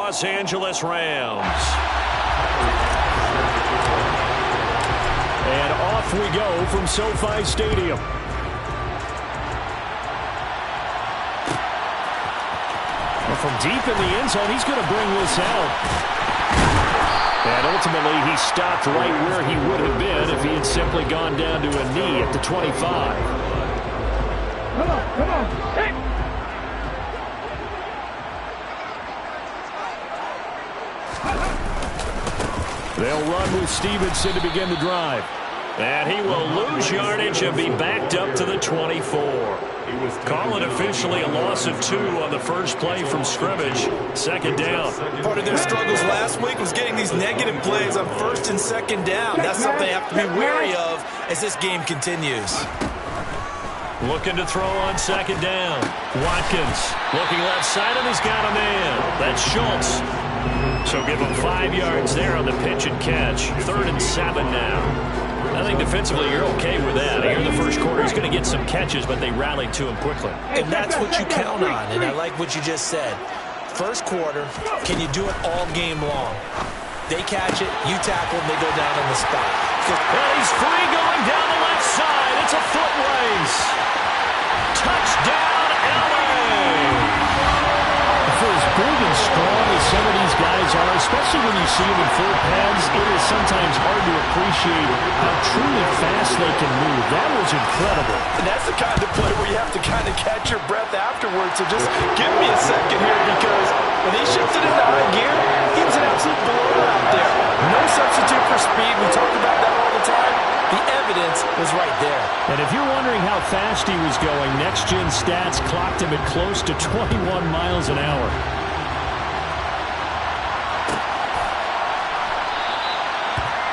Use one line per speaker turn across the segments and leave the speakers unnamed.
Los Angeles Rams.
And off we go from SoFi Stadium. From deep in the end zone, he's going to bring this out. And ultimately, he stopped right where he would have been if he had simply gone down to a knee at the 25.
Come on. Hey.
They'll run with Stevenson to begin the drive.
And he will lose yardage and be backed up to the 24. Call it officially a loss of 2 on the first play from scrimmage. Second down.
Part of their struggles last week was getting these negative plays on first and second down. That's something they have to be wary of as this game continues.
Looking to throw on second down. Watkins looking left side, and he's got a man. That's Schultz. So give him 5 yards there on the pitch and catch. 3rd and 7 now. I think defensively you're okay with that. Here in the first quarter, he's going to get some catches, but they rallied to him quickly.
And that's what you count on, and I like what you just said. First quarter, can you do it all game long? They catch it, you tackle, and they go down on the spot.
Well, he's free going down the left side. It's a foot race. Touchdown, LA!
For as big and strong as some of these guys are, especially when you see them in full pads, it is sometimes hard to appreciate how truly fast they can move. That was incredible.
And that's the kind of play where you have to kind of catch your breath afterwards. So just give me a second here, because when he shifted into high gear, he was an absolute blower out there. No substitute for speed. We talk about that all the time. The evidence was right there.
And if you're wondering how fast he was going, Next Gen Stats clocked him at close to 21 miles an hour.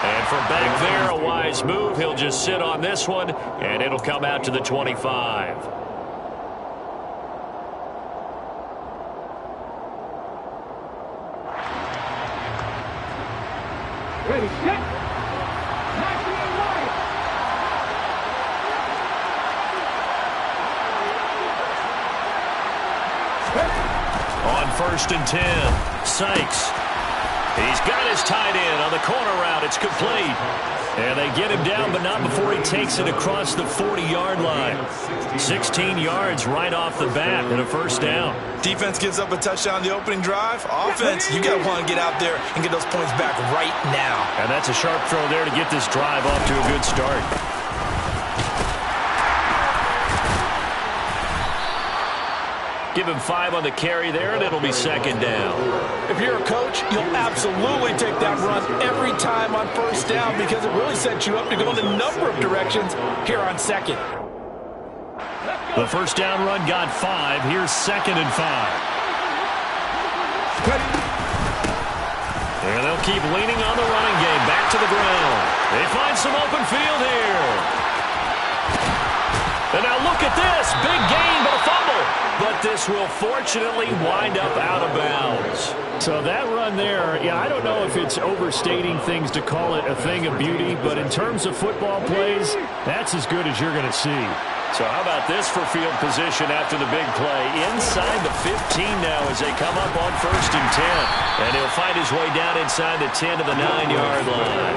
And from back there, a wise move. He'll just sit on this one, and it'll come out to the 25.
Ready, set.
On 1st and 10, Sykes. He's got his tight end on the corner route. It's complete. And they get him down, but not before he takes it across the 40-yard line. 16 yards right off the bat and a first down.
Defense gives up a touchdown the opening drive. Offense, you got to want to get out there and get those points back right now.
And that's a sharp throw there to get this drive off to a good start. Give him 5 on the carry there, and it'll be second down.
If you're a coach, you'll absolutely take that run every time on first down, because it really sets you up to go in a number of directions here on second.
The first down run got 5. Here's 2nd and 5. And they'll keep leaning on the running game. Back to the ground. They find some open field here. And now look at this. Big gain, but a fumble. But this will fortunately wind up out of bounds.
So that run there, yeah, I don't know if it's overstating things to call it a thing of beauty, but in terms of football plays, that's as good as you're going to see.
So how about this for field position after the big play? Inside the 15 now as they come up on 1st and 10. And he'll find his way down inside the 10 to the 9-yard line.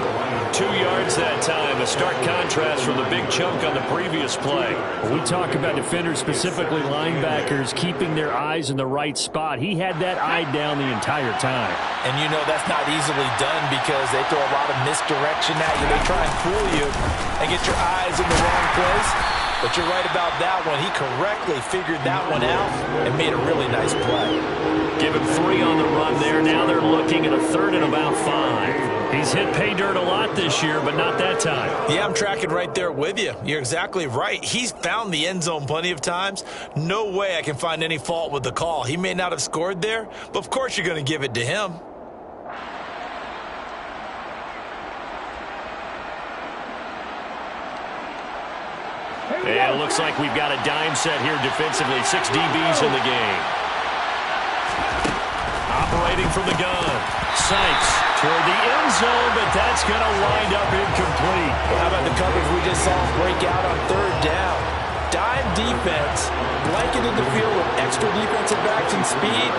2 yards that time, a stark contrast from the big chunk on the previous play.
We talk about defenders, specifically linebackers, keeping their eyes in the right spot. He had that eye down the entire time.
And you know that's not easily done, because they throw a lot of misdirection at you. They try and fool you and get your eyes in the wrong place. But you're right about that one. He correctly figured that one out and made a really nice play.
Give him 3 on the run there. Now they're looking at a 3rd and about 5. He's hit pay dirt a lot this year, but not that time.
Yeah, I'm tracking right there with you. You're exactly right. He's found the end zone plenty of times. No way I can find any fault with the call. He may not have scored there, but of course you're going to give it to him.
And it looks like we've got a dime set here defensively. 6 DBs in the game. Operating from the gun. Sykes toward the end zone, but that's going to wind up incomplete.
How about the coverage we just saw break out on 3rd down? Dime defense, blanketed the field with extra defensive backs and speed.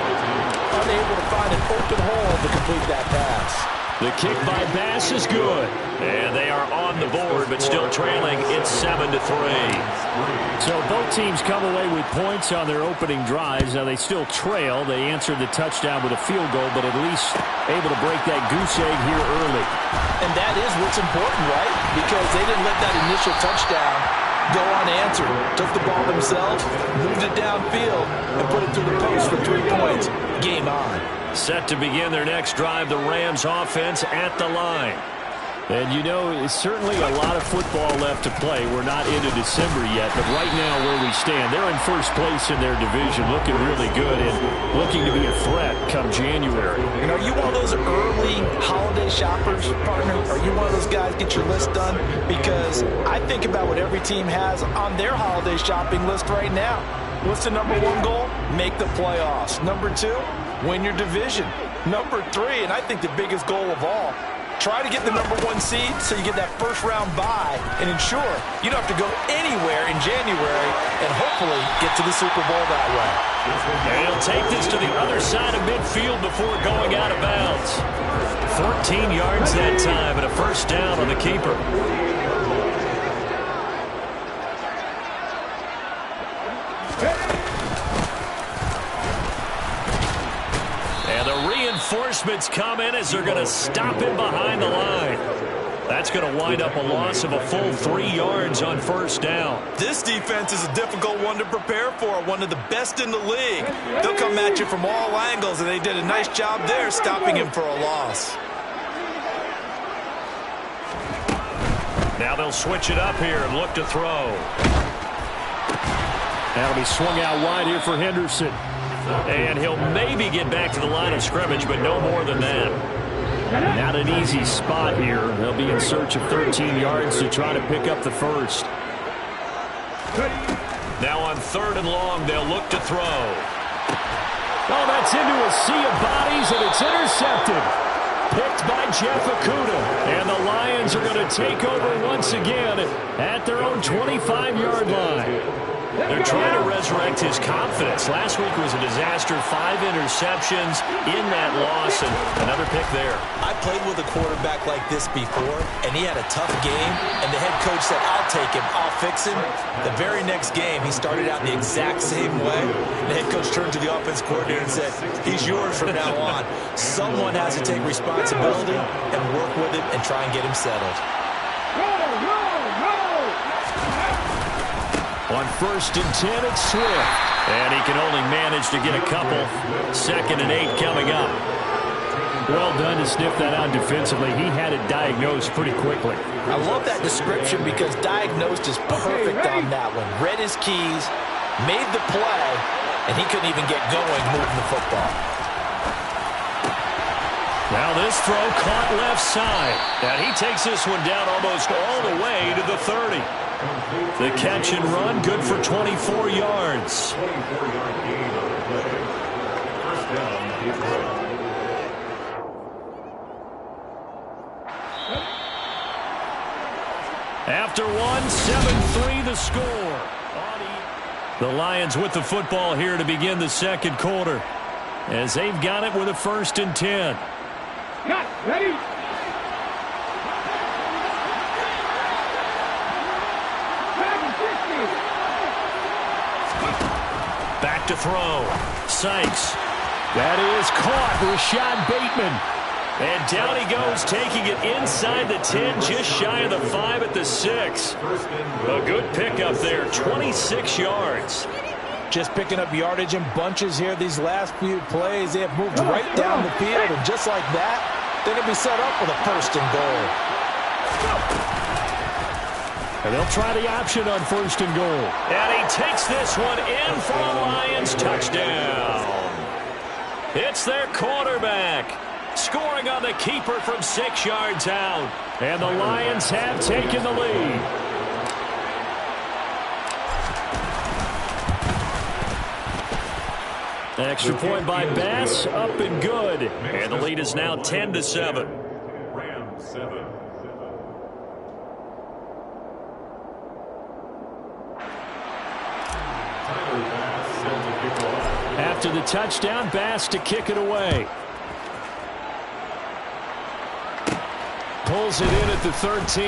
unable to find an open hole to complete that pass.
The kick by Bass is good. And they are on the board, but still trailing. It's 7-3.
So both teams come away with points on their opening drives. Now they still trail. They answered the touchdown with a field goal, but at least able to break that goose egg here early.
And that is what's important, right? Because they didn't let that initial touchdown go unanswered. Took the ball themselves, moved it downfield, and put it through the post for 3 points. Game on.
Set to begin their next drive, the Rams offense at the line.
And you know, it's certainly a lot of football left to play. We're not into December yet, but right now where we stand, they're in first place in their division, looking really good and looking to be a threat come January.
And are you one of those early holiday shoppers, partner? Are you one of those guys get your list done? Because I think about what every team has on their holiday shopping list right now. What's the number one goal? Make the playoffs. Number two, win your division. Number three, and I think the biggest goal of all, try to get the number one seed so you get that first round bye and ensure you don't have to go anywhere in January and hopefully get to the Super Bowl that way.
And he'll take this to the other side of midfield before going out of bounds. 14 yards that time and a first down on the keeper. And the reinforcements come in as they're going to stop him behind the line. That's going to wind up a loss of a full 3 yards on first down.
This defense is a difficult one to prepare for, one of the best in the league. They'll come at you from all angles, and they did a nice job there stopping him for a loss.
Now they'll switch it up here and look to throw.
That'll be swung out wide here for Henderson.
And he'll maybe get back to the line of scrimmage, but no more than that.
Not an easy spot here. They'll be in search of 13 yards to try to pick up the first.
Now on 3rd and long, they'll look to throw.
Oh, that's into a sea of bodies, and it's intercepted. Picked by Jeff Okudah. And the Lions are going to take over once again at their own 25-yard line.
They're trying to resurrect his confidence. Last week was a disaster. 5 interceptions in that loss, and another pick there.
I played with a quarterback like this before, and he had a tough game, and the head coach said, I'll take him, I'll fix him. The very next game, he started out the exact same way. The head coach turned to the offense coordinator and said, he's yours from now on. Someone has to take responsibility and work with him and try and get him settled.
On 1st and 10, it's Swift.
And he can only manage to get a couple. 2nd and 8 coming up.
Well done to sniff that out defensively. He had it diagnosed pretty quickly.
I love that description because diagnosed is perfect on that one. Read his keys, made the play, and he couldn't even get going moving the football.
Now this throw caught left side. And he takes this one down almost all the way to the 30. The catch and run, good for 24 yards. After one, 7-3 the score. The Lions with the football here to begin the second quarter, as they've got it with a 1st and 10.
Cut, ready.
Back to throw. Sykes.
That is caught. Rashad Bateman.
And down he goes, taking it inside the 10, just shy of the 5 at the 6. A good pickup there, 26 yards.
Just picking up yardage in bunches here these last few plays. They have moved right down the field, and just like that, they're going to be set up with a 1st and goal.
And they'll try the option on 1st and goal.
And he takes this one in for a Lions touchdown. It's their quarterback, scoring on the keeper from 6 yards out.
And the Lions have taken the lead. Extra point by Bass, up and good.
And the lead is now 10-7.
Rams 7.
After the touchdown, Bass to kick it away. Pulls it in at the 13.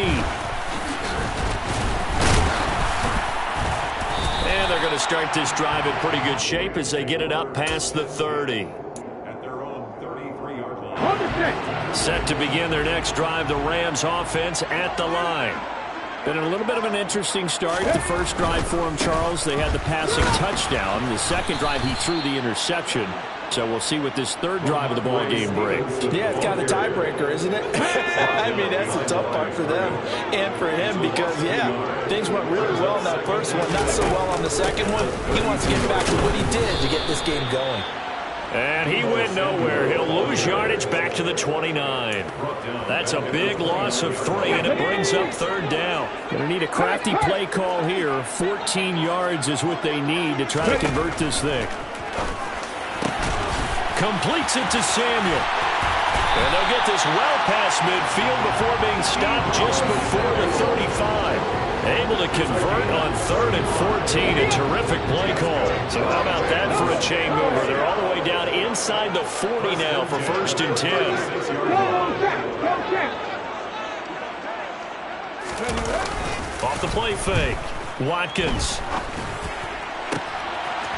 And they're going to start this drive in pretty good shape as they get it up past the 30.
At their own 33-yard line.
Set to begin their next drive, the Rams offense at the line.
Been a little bit of an interesting start. The first drive for him, Charles, they had the passing touchdown. The second drive, he threw the interception. So we'll see what this third drive of the ball game brings.
Yeah, it's kind of a tiebreaker, isn't it? I mean, that's a tough part for them and for him because, yeah, things went really well in that first one, not so well on the second one. He wants to get back to what he did to get this game going.
And he went nowhere. He'll lose yardage back to the 29. That's a big loss of 3, and it brings up third down.
Going to need a crafty play call here. 14 yards is what they need to try to convert this thing.
Completes it to Samuel. And they'll get this well past midfield before being stopped just before the 35. Able to convert on 3rd and 14. A terrific play call. So how about that for a chain mover? They're all the way down inside the 40 now for 1st and 10. Off the play fake. Watkins.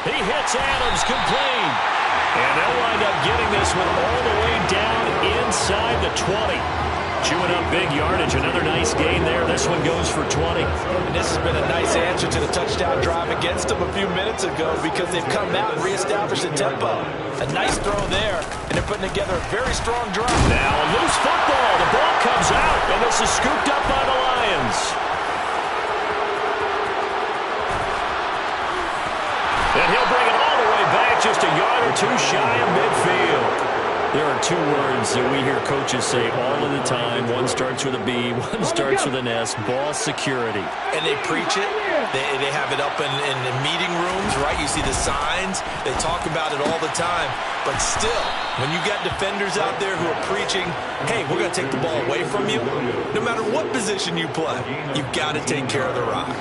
He hits Adams complete. And they'll wind up getting this one all the way down inside the 20. Chewing up big yardage. Another nice gain there. This one goes for 20.
And this has been a nice answer to the touchdown drive against them a few minutes ago because they've come out and reestablished the tempo. A nice throw there, and they're putting together a very strong drive.
Now a loose football. The ball comes out, and this is scooped up by the Lions. And he'll bring it all the way back just a yard or two shy of midfield. There are 2 words that we hear coaches say all of the time. One starts with a B, one starts with an S. Ball security.
And they preach it. They have it up in the meeting rooms, right? You see the signs. They talk about it all the time. But still, when you got defenders out there who are preaching, hey, we're going to take the ball away from you, no matter what position you play, you've got to take care of the rock.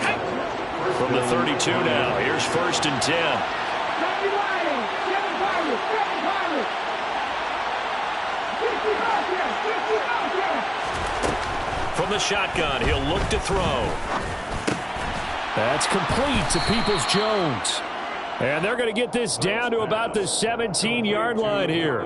From the 32 now, here's 1st and 10. From the shotgun, he'll look to throw.
That's complete to Peoples-Jones. And they're going to get this down to about the 17-yard line here.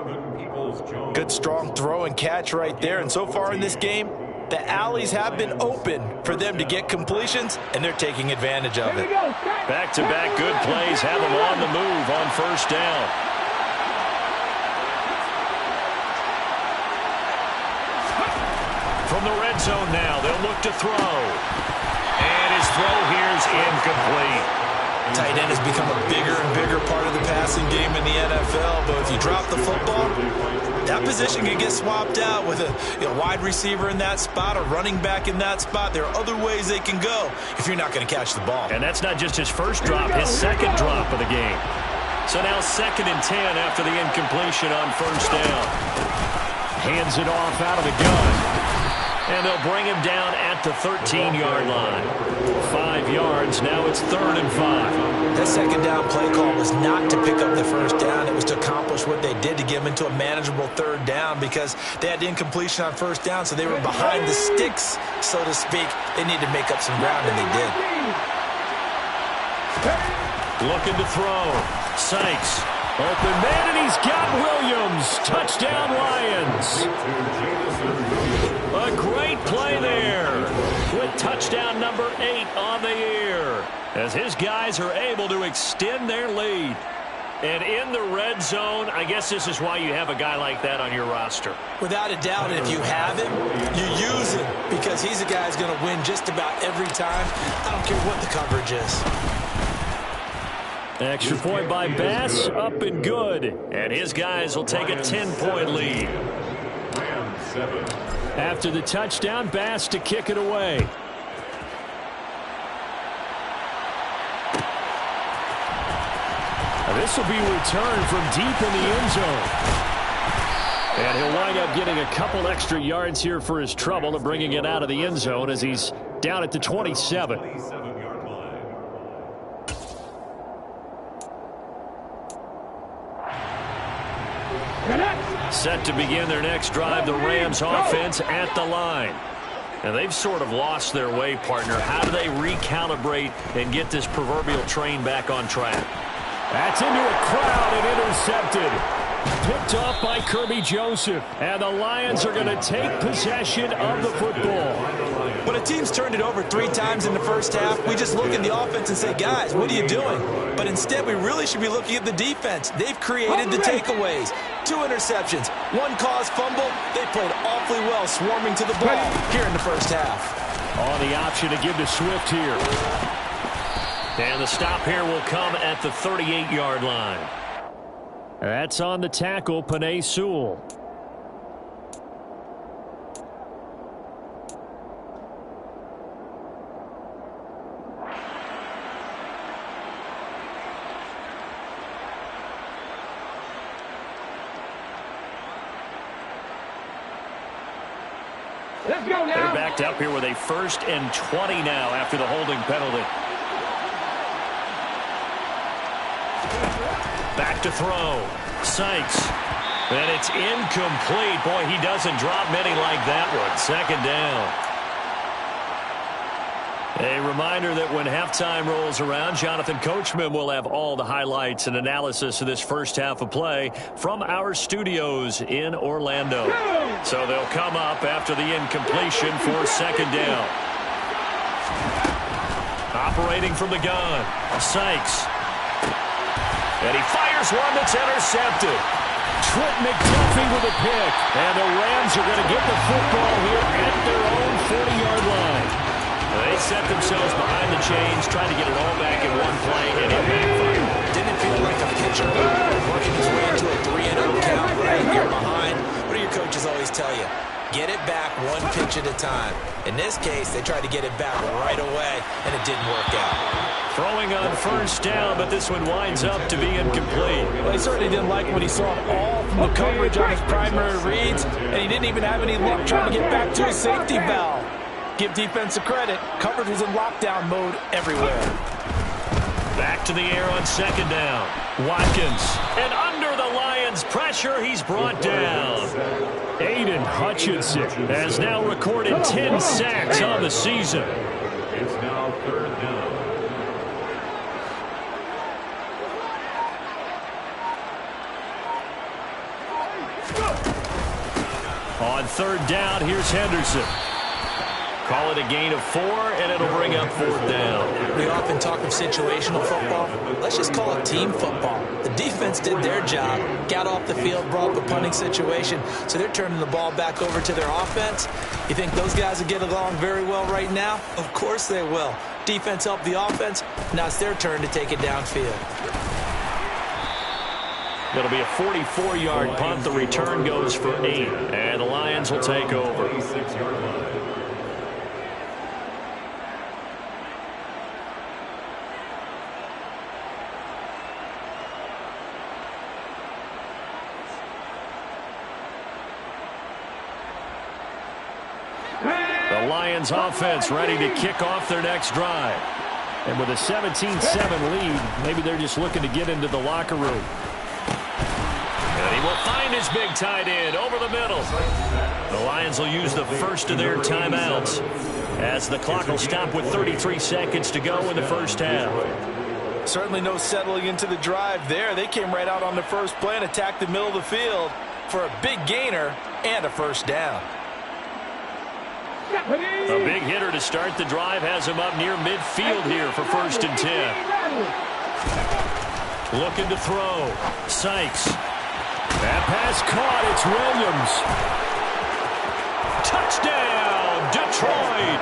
Good, strong throw and catch right there. And so far in this game, the alleys have been open for them to get completions, and they're taking advantage of it.
Back-to-back good plays have them on the move on 1st down. From the red zone now, they'll look to throw. And his throw here is incomplete.
Tight end has become a bigger and bigger part of the passing game in the NFL, but if you drop the football, that position can get swapped out with a wide receiver in that spot, a running back in that spot. There are other ways they can go if you're not going to catch the ball.
And that's not just his first drop, his second drop of the game. So now 2nd and 10 after the incompletion on 1st down.
Hands it off out of the gun.
And they'll bring him down at the 13-yard line. 5 yards, now it's 3rd and 5.
That 2nd down play call was not to pick up the 1st down. It was to accomplish what they did to get them into a manageable 3rd down because they had the incompletion on 1st down, so they were behind the sticks, so to speak. They needed to make up some ground, and they did.
Looking to throw. Sykes.
Open man, and he's got Williams. Touchdown, Lions.
A great play there with touchdown number 8 on the year as his guys are able to extend their lead. And in the red zone, I guess this is why you have a guy like that on your roster.
Without a doubt, and if you have him, you use him because he's a guy who's going to win just about every time. I don't care what the coverage is.
Extra point by Bass, up and good.
And his guys will take a 10-point lead.
After the touchdown, Bass to kick it away. This will be returned from deep in the end zone. And he'll wind up getting a couple extra yards here for his trouble and bringing it out of the end zone as he's down at the 27.
27-yard line.
Set to begin their next drive, the Rams offense at the line. And they've sort of lost their way, partner. How do they recalibrate and get this proverbial train back on track?
That's into a crowd and intercepted. Picked off by Kirby Joseph. And the Lions are going to take possession of the football.
When a team's turned it over 3 times in the first half, we just look at the offense and say, guys, what are you doing? But instead, we really should be looking at the defense. They've created the takeaways. 2 interceptions, 1 caused fumble. They played awfully well swarming to the ball here in the first half.
On the option to give to Swift here.
And the stop here will come at the 38-yard line.
That's on the tackle, Penei Sewell.
Let's go now.
They're backed up here with a 1st and 20 now after the holding penalty. Back to throw. Sykes. And it's incomplete. Boy, he doesn't drop many like that one. 2nd down. A reminder that when halftime rolls around, Jonathan Coachman will have all the highlights and analysis of this first half of play from our studios in Orlando. So they'll come up after the incompletion for 2nd down. Operating from the gun. Sykes. And he fires one that's intercepted.
Trent McDuffie with a pick. And the Rams are going to get the football here at their own 40-yard line.
They set themselves behind the chains, trying to get it all back in one play, and it backfired.
Didn't feel like a pitcher working his way into a 3-0 count right here behind. What do your coaches always tell you? Get it back 1 pitch at a time. In this case, they tried to get it back right away, and it didn't work out.
Throwing on 1st down, but this one winds up to be incomplete.
Well, he certainly didn't like what he saw all from the coverage on his primary reads, and he didn't even have any luck trying to get back to his safety valve. Give defensive credit. Coverage was in lockdown mode everywhere.
Back to the air on 2nd down. Watkins. And under the Lions' pressure, he's brought down.
Aiden Hutchinson has now recorded 10 sacks on the season.
It's now 3rd down.
On 3rd down, here's Henderson. Call it a gain of 4, and it'll bring up 4th down.
We often talk of situational football. Let's just call it team football. The defense did their job, got off the field, brought up a punting situation, so they're turning the ball back over to their offense. You think those guys will get along very well right now? Of course they will. Defense helped the offense. Now it's their turn to take it downfield.
It'll be a 44-yard punt. The return goes for 8, and the Lions will take over.
36-yard line.
The Lions offense ready to kick off their next drive.
And with a 17-7 lead, maybe they're just looking to get into the locker room.
And he will find his big tight end over the middle. The Lions will use the first of their timeouts as the clock will stop with 33 seconds to go in the first half.
Certainly no settling into the drive there. They came right out on the first play and attacked the middle of the field for a big gainer and a 1st down.
A big hitter to start the drive has him up near midfield here for 1st and 10. Looking to throw. Sykes.
That pass caught. It's
Touchdown, Detroit.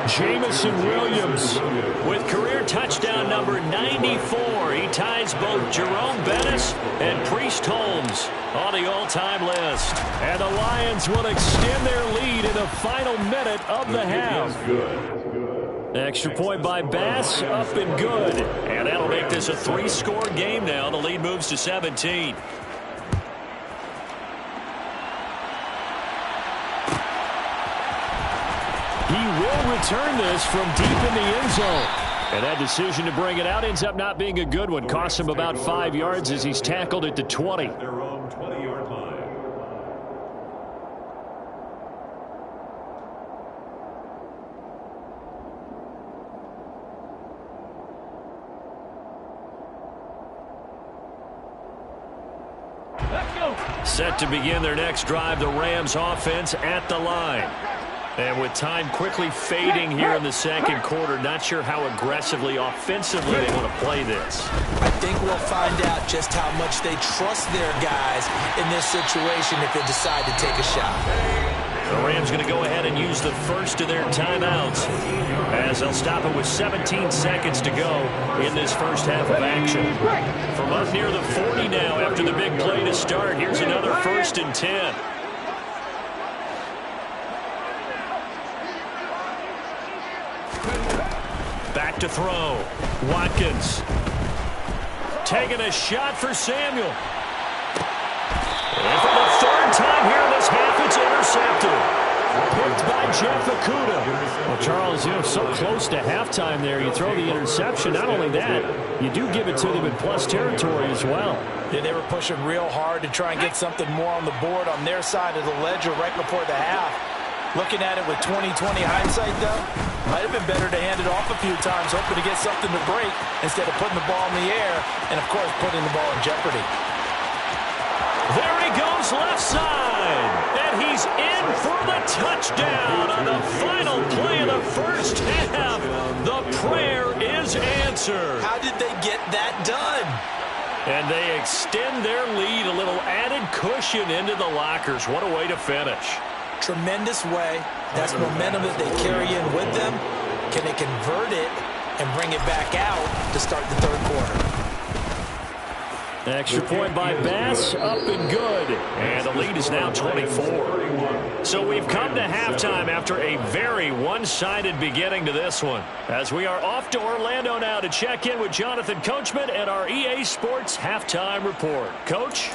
Jamison Williams
With career touchdown number 94, he ties both Jerome Bettis and Priest Holmes on the all-time list.
And the Lions will extend their lead in the final minute of the half. Extra point by Bass, up and good.
And that'll make this a 3-score game now. The lead moves to 17.
He will return this from deep in the end zone. And that decision to bring it out ends up not being a good one. Costs him about 5 yards as he's tackled at the 20.
Their own 20-yard line.
Set to begin their next drive, the Rams offense at the line. And with time quickly fading here in the second quarter, not sure how aggressively, offensively they want to play this.
I think we'll find out just how much they trust their guys in this situation if they decide to take a shot.
The Rams going to go ahead and use the first of their timeouts as they'll stop it with 17 seconds to go in this first half of action. From up near the 40 now after the big play to start, here's another 1st and 10. Back to throw. Watkins. Taking a shot for Samuel. And for the 3rd time here in this half, it's intercepted. Picked by Jeff Okudah.
Well, Charles, so close to halftime there. You throw the interception. Not only that, you do give it to them in plus territory as well.
Yeah, they were pushing real hard to try and get something more on the board on their side of the ledger right before the half. Looking at it with 20/20 hindsight, though, might have been better to hand it off a few times, hoping to get something to break instead of putting the ball in the air and, of course, putting the ball in jeopardy.
There he goes left side, and he's in for the touchdown on the final play of the first half. The prayer is answered.
How did they get that done?
And they extend their lead, a little added cushion into the lockers. What a way to finish.
Tremendous way. That's momentum that they carry in with them. Can they convert it and bring it back out to start the 3rd quarter?
Extra point by Bass, up and good.
And the lead is now 24. So we've come to halftime after a very one-sided beginning to this one. As we are off to Orlando now to check in with Jonathan Coachman and our EA Sports Halftime Report. Coach?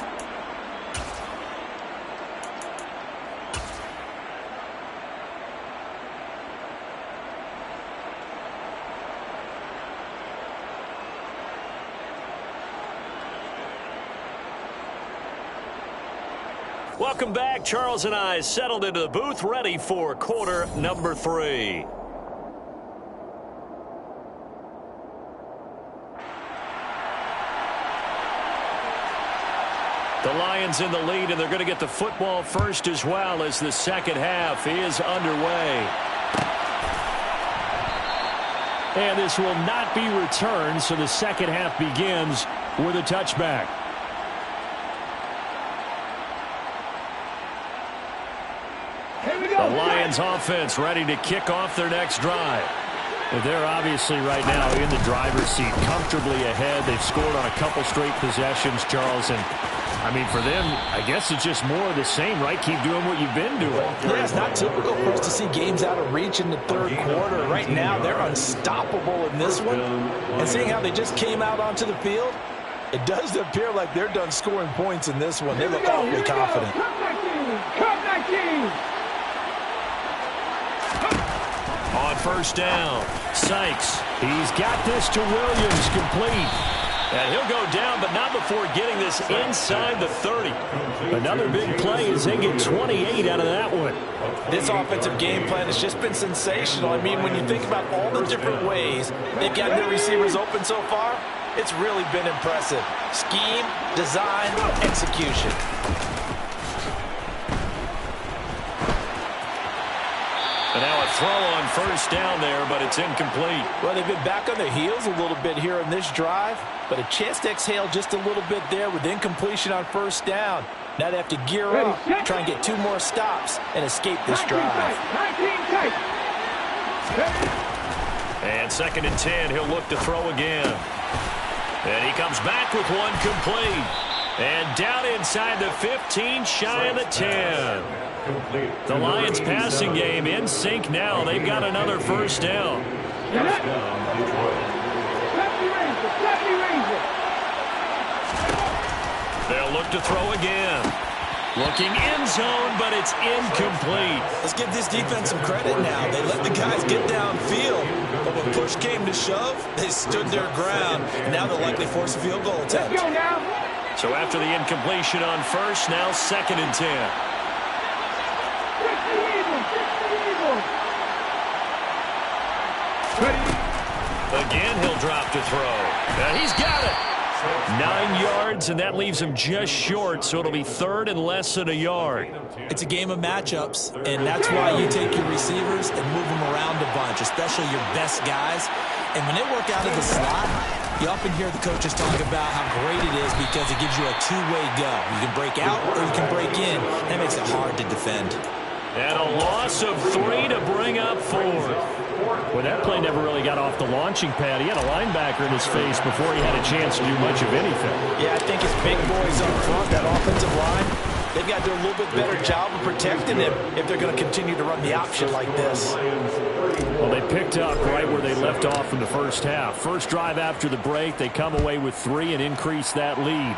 Welcome back. Charles and I settled into the booth, ready for quarter number 3. The Lions in the lead, and they're going to get the football first as well as the second half is underway.
And this will not be returned, so the second half begins with a touchback.
The Lions offense ready to kick off their next drive.
Well, they're obviously right now in the driver's seat, comfortably ahead. They've scored on a couple straight possessions, Charles. And, I mean, for them, I guess it's just more of the same, right? Keep doing what you've been doing.
Yeah, it's not typical for us to see games out of reach in the 3rd quarter. Right now, they're unstoppable in this one. And seeing how they just came out onto the field, it does appear like they're done scoring points in this one. They look awfully confident.
Come 19!
On first down, Sykes.
He's got this to Williams, complete.
And he'll go down, but not before getting this inside the 30.
Another big play as they get 28 out of that one.
This offensive game plan has just been sensational. I mean, when you think about all the different ways they've got their receivers open so far, it's really been impressive. Scheme, design, execution.
And now a throw on first down there, but it's incomplete.
Well, they've been back on their heels a little bit here in this drive, but a chance to exhale just a little bit there with incompletion on first down. Now they have to gear up, try and get 2 more stops, and escape this drive.
19 tight.
And 2nd and 10, he'll look to throw again. And he comes back with one complete. And down inside the 15, shy of the 10. The Lions passing game in sync now. They've got another first down. They'll look to throw again. Looking end zone, but it's incomplete.
Let's give this defense some credit now. They let the guys get downfield, but when push came to shove, they stood their ground. And now they'll likely force a field goal attempt.
Let's go now.
So after the incompletion on first, now 2nd and 10. Again, he'll drop to throw. And he's got it. 9 yards, and that leaves him just short, so it'll be third and less than a yard.
It's a game of matchups, and that's why you take your receivers and move them around a bunch, especially your best guys. And when they work out of the slot, you often hear the coaches talk about how great it is because it gives you a two-way go. You can break out or you can break in. That makes it hard to defend.
And a loss of 3 to bring up 4.
Well, that play never really got off the launching pad. He had a linebacker in his face before he had a chance to do much of anything.
Yeah, I think his big boys up front, that offensive line, they've got to do a little bit better job of protecting him if they're going to continue to run the option like this.
Well, they picked up right where they left off in the first half. First drive after the break, they come away with 3 and increase that lead.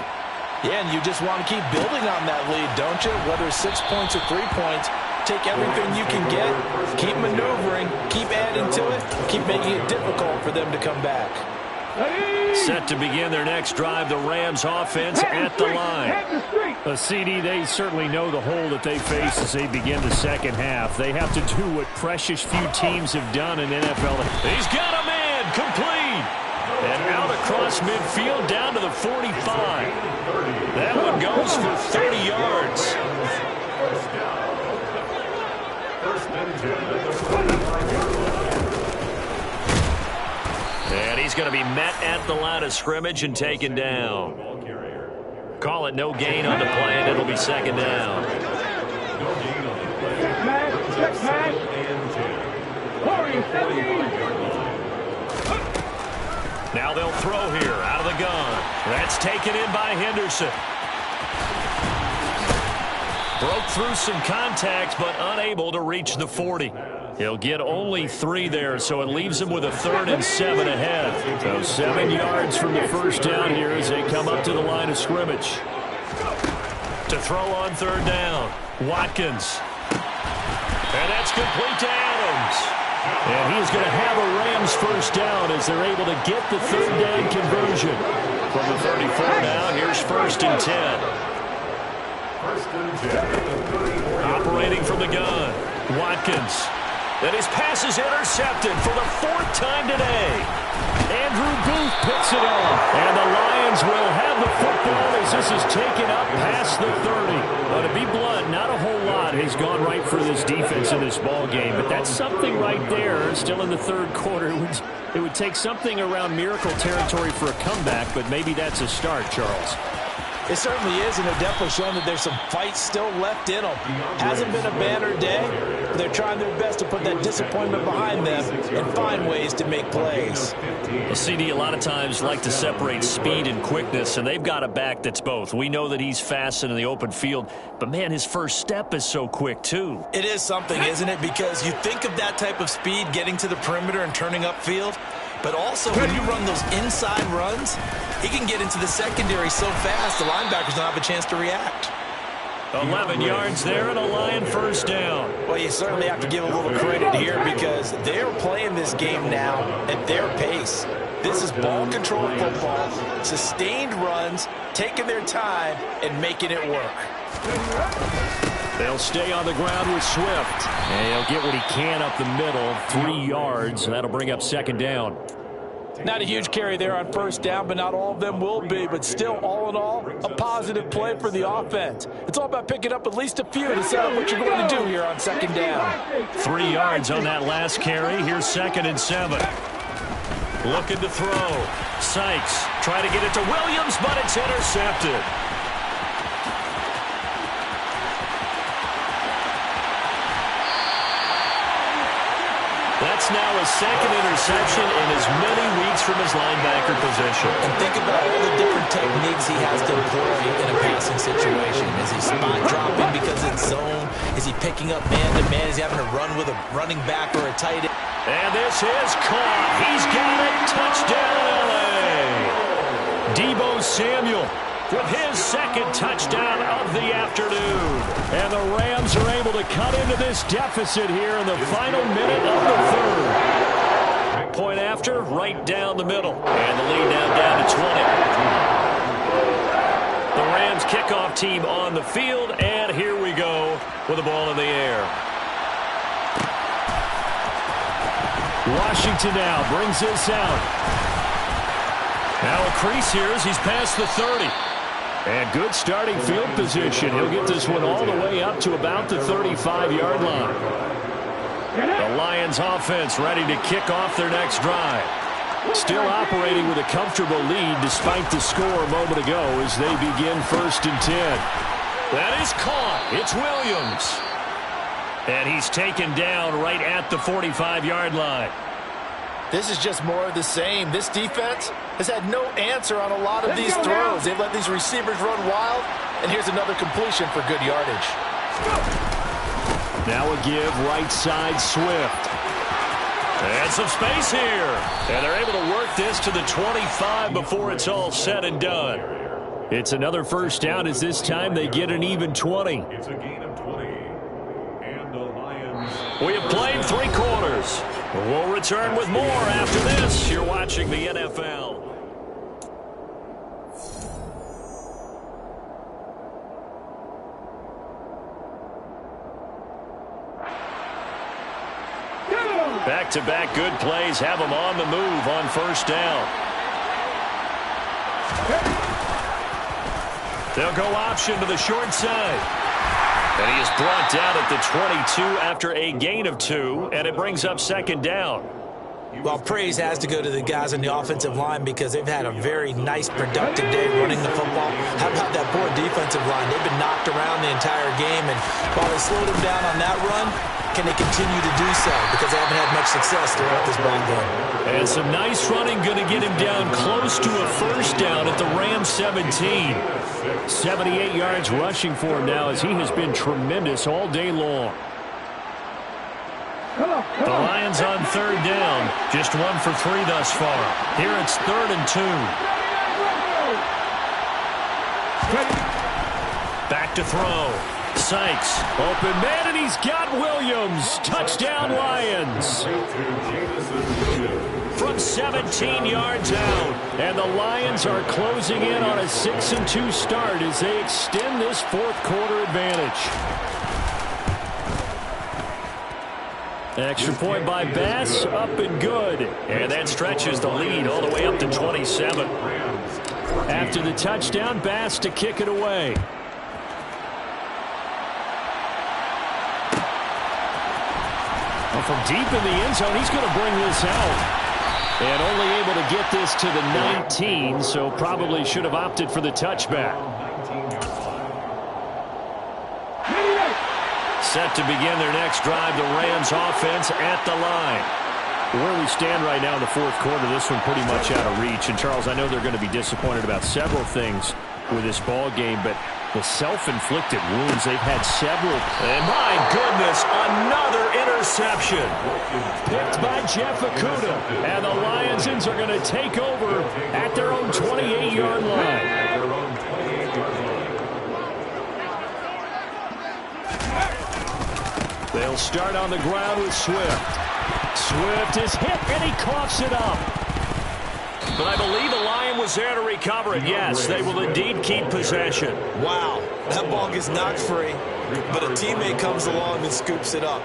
Yeah, and you just want to keep building on that lead, don't you? Whether it's 6 points or 3 points, take everything you can get, keep maneuvering, keep adding to it, keep making it difficult for them to come back.
Set to begin their next drive, the Rams offense at the line.
A CD, they certainly know the hole that they face as they begin the second half. They have to do what precious few teams have done in NFL.
He's got a man, complete. And out across midfield down to the 45. That one goes for 30 yards. And he's going to be met at the line of scrimmage and taken down. Call it no gain on the play, and it'll be second down.
Check pass. 40,
Now they'll throw here out of the gun. That's taken in by Henderson. Broke through some contact, but unable to reach the 40. He'll get only 3 there, so it leaves him with a 3rd and 7 ahead.
So 7 yards from the first down here as they come up to the line of scrimmage.
To throw on 3rd down, Watkins. And that's complete to Adams.
And he's going to have a Rams first down as they're able to get the 3rd down conversion.
From the 34 now, here's 1st and 10. Operating from the gun, Watkins. Then his pass is intercepted for the 4th time today.
Andrew Booth picks it off. And the Lions will have the football as this is taken up past the 30. Well, to be blunt, not a whole lot has gone right for this defense in this ball game, but that's something right there. Still in the 3rd quarter. It would take something around miracle territory for a comeback, but maybe that's a start, Charles.
It certainly is, and they're definitely showing that there's some fight still left in them. Hasn't been a banner day, but they're trying their best to put that disappointment behind them and find ways to make plays.
Well, CD, a lot of times like to separate speed and quickness, and they've got a back that's both. We know that he's fast in the open field, but, man, his first step is so quick, too.
It is something, isn't it? Because you think of that type of speed getting to the perimeter and turning upfield, but also when you run those inside runs, he can get into the secondary so fast the linebackers don't have a chance to react.
11 yards there and a Lion first down.
Well, you certainly have to give a little credit here because they're playing this game now at their pace. This is ball control football, sustained runs, taking their time and making it work.
They'll stay on the ground with Swift. And he'll get what he can up the middle, 3 yards, and that'll bring up second down.
Not a huge carry there on first down, but not all of them will be. But still, all in all, a positive play for the offense. It's all about picking up at least a few to set up what you're going to do here on second down.
3 yards on that last carry. Here's 2nd and 7. Looking to throw. Sykes try to get it to Williams, but it's intercepted. That's now his 2nd interception in as many weeks from his linebacker position.
And think about all the different techniques he has to employ in a passing situation. Is he spot dropping because it's zone? Is he picking up man-to-man? Is he having to run with a running back or a tight end?
And this is caught. He's got it. Touchdown, L.A. Deebo Samuel with his 2nd touchdown of the afternoon.
And the Rams are able to cut into this deficit here in the final minute of the 3rd.
Point after, right down the middle. And the lead now down to 20. The Rams kickoff team on the field, and here we go with the ball in the air.
Washington now brings this out.
Now a crease here as he's past the 30.
And good starting field position. He'll get this one all the way up to about the 35-yard line.
The Lions offense ready to kick off their next drive.
Still operating with a comfortable lead despite the score a moment ago as they begin 1st and 10.
That is caught. It's Williams. And he's taken down right at the 45-yard line.
This is just more of the same. This defense has had no answer on a lot of these throws. They've let these receivers run wild, and here's another completion for good yardage.
Now a give right side Swift.
And some space here. And they're able to work this to the 25 before it's all said and done.
It's another first down as this time they get an even 20.
It's a gain of 20. And the Lions.
We have played 3 quarters. We'll return with more after this. You're watching the NFL. Back-to-back good plays have them on the move on first down. They'll go option to the short side. And he is brought down at the 22 after a gain of 2, and it brings up second down.
Well, praise has to go to the guys on the offensive line because they've had a very nice, productive day running the football. How about that poor defensive line? They've been knocked around the entire game, and while they slowed them down on that run, can they continue to do so? Because they haven't had much success throughout this ball game.
And some nice running going to get him down close to a first down at the Rams 17. 78 yards rushing for him now as he has been tremendous all day long.
The Lions on third down. Just 1 for 3 thus far. Here it's 3rd and 2. Back to throw. Sykes.
Open man, and he's got Williams. Touchdown, Lions.
From 17 yards out.
And the Lions are closing in on a 6-2 start as they extend this 4th quarter advantage. Extra point by Bass, up and good.
And that stretches the lead all the way up to 27.
After the touchdown, Bass to kick it away. Well, from deep in the end zone, he's going to bring this out. And only able to get this to the 19, so probably should have opted for the touchback.
Set to begin their next drive, the Rams offense at the line.
Where we stand right now in the 4th quarter, this one pretty much out of reach. And, Charles, I know they're going to be disappointed about several things with this ball game, but the self-inflicted wounds, they've had several.
And my goodness, another interception.
Picked by Jeff Okudah. And the Lions are going to take over at their own 28-yard line. They'll start on the ground with Swift. Swift is hit, and he coughs it up.
But I believe the Lion was there to recover it. Yes, they will indeed keep possession.
Wow, that ball gets knocked free, but a teammate comes along and scoops it up.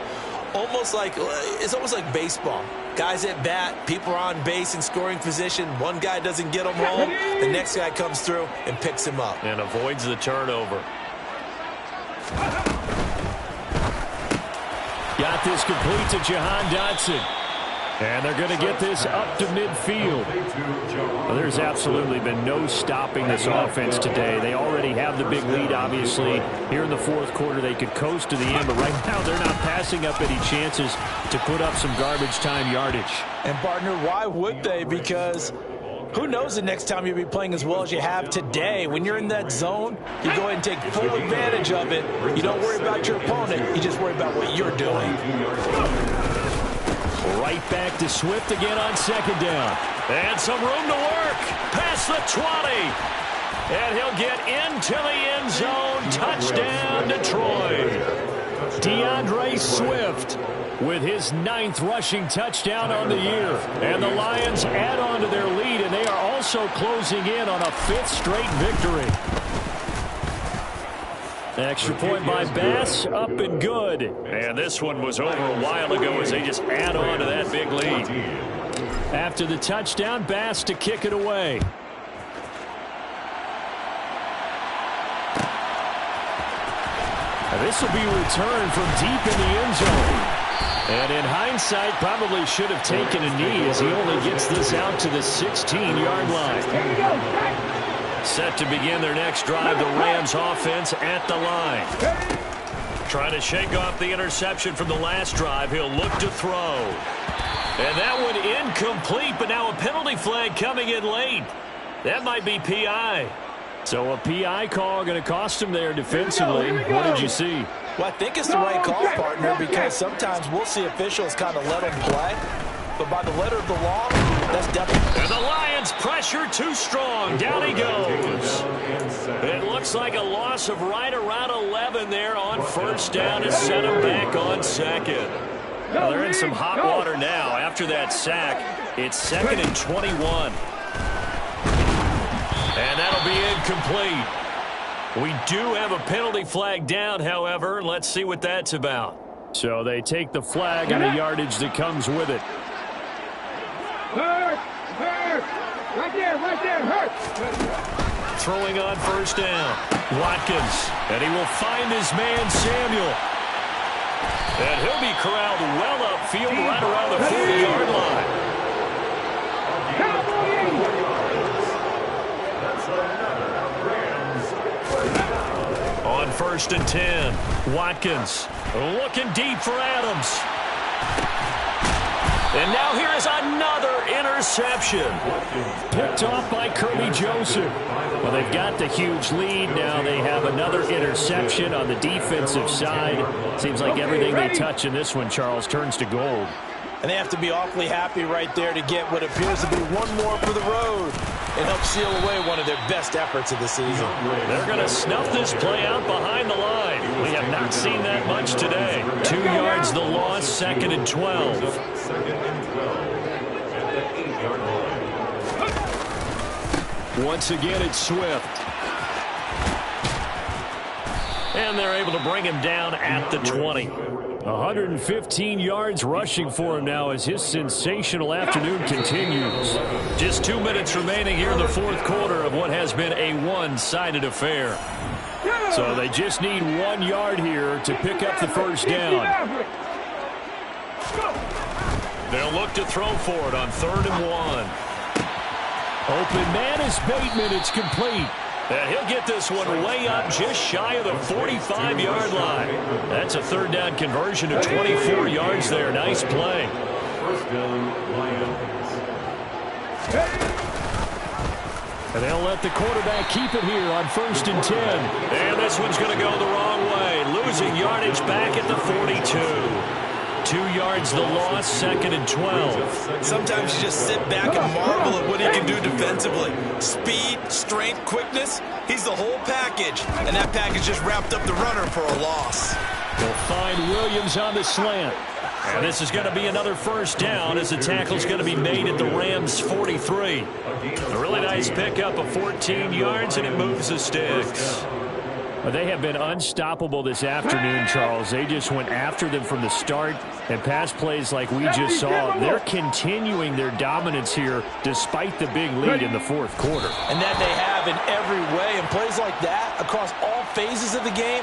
It's almost like baseball. Guys at bat, people are on base in scoring position. One guy doesn't get him home. The next guy comes through and picks him up.
And avoids the turnover.
Got this complete to Jahan Dotson. And they're going to get this up to midfield. Well, there's absolutely been no stopping this offense today. They already have the big lead, obviously. Here in the 4th quarter, they could coast to the end, but right now they're not passing up any chances to put up some garbage time yardage.
And, partner, why would they? Because who knows the next time you'll be playing as well as you have today. When you're in that zone, you go ahead and take full advantage of it. You don't worry about your opponent. You just worry about what you're doing.
Right back to Swift again on 2nd down.
And some room to work. Past the 20. And he'll get into the end zone. Touchdown, Detroit.
DeAndre Swift with his 9th rushing touchdown on the year. And the Lions add on to their lead, and they are also closing in on a 5th straight victory. Extra point by Bass, up and good.
And this one was over a while ago as they just add on to that big lead.
After the touchdown, Bass to kick it away. This will be returned from deep in the end zone. And in hindsight, probably should have taken a knee as he only gets this out to the 16-yard line. Set to begin their next drive, the Rams offense at the line. Trying to shake off the interception from the last drive. He'll look to throw. And that one incomplete, but now a penalty flag coming in late. That might be PI. So a PI call going to cost him there defensively. What did you see?
Well, I think it's the right call, partner, because sometimes we'll see officials kind of let them play. But by the letter of the law, that's definitely...
And the Lions pressure too strong. Down he goes. It looks like a loss of right around 11 there on first down to set him back on second. Well, they're in some hot water now. After that sack, it's 2nd and 21. And that'll be incomplete. We do have a penalty flag down, however. Let's see what that's about.
So they take the flag and the yardage that comes with it.
Hurt! Right there, hurt!
Throwing on first down. Watkins. And he will find his man, Samuel. And he'll be corralled well upfield right around the 40-yard line. On 1st and 10, Watkins looking deep for Adams. And now here is another interception.
Picked off by Kirby Joseph. Well, they've got the huge lead. Now they have another interception on the defensive side. Seems like everything they touch in this one, Charles, turns to gold.
And they have to be awfully happy right there to get what appears to be one more for the road and help seal away one of their best efforts of the season.
They're going to snuff this play out behind the line. We have not seen that much today. 2 yards the loss, 2nd and 12.
Once again, it's Swift.
And they're able to bring him down at the 20.
115 yards rushing for him now as his sensational afternoon continues.
Just 2 minutes remaining here in the 4th quarter of what has been a one-sided affair.
So they just need 1 yard here to pick up the first down.
They'll look to throw for it on 3rd and 1.
Open man is Bateman. It's complete.
And he'll get this one way up just shy of the 45-yard line. That's a 3rd down conversion to 24 yards there. Nice play.
And they'll let the quarterback keep it here on 1st and 10.
And this one's going to go the wrong way. Losing yardage back at the 42. 2 yards the loss, 2nd and 12.
Sometimes you just sit back and marvel at what he can do defensively. Speed, strength, quickness, he's the whole package. And that package just wrapped up the runner for a loss.
They'll find Williams on the slant.
And this is going to be another first down as the tackle's going to be made at the Rams' 43. A really nice pickup of 14 yards, and it moves the sticks.
Well, they have been unstoppable this afternoon, Charles. They just went after them from the start, and pass plays like we just saw. They're continuing their dominance here despite the big lead in the 4th quarter.
And that they have in every way. And plays like that across all phases of the game,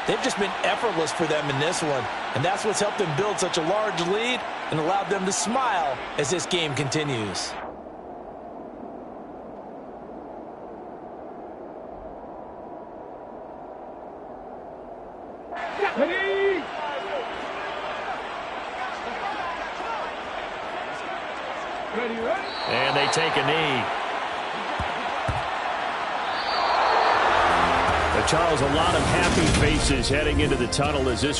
they've just been effortless for them in this one. And that's what's helped them build such a large lead and allowed them to smile as this game continues.
And they take a knee.
Charles, a lot of happy faces heading into the tunnel as this one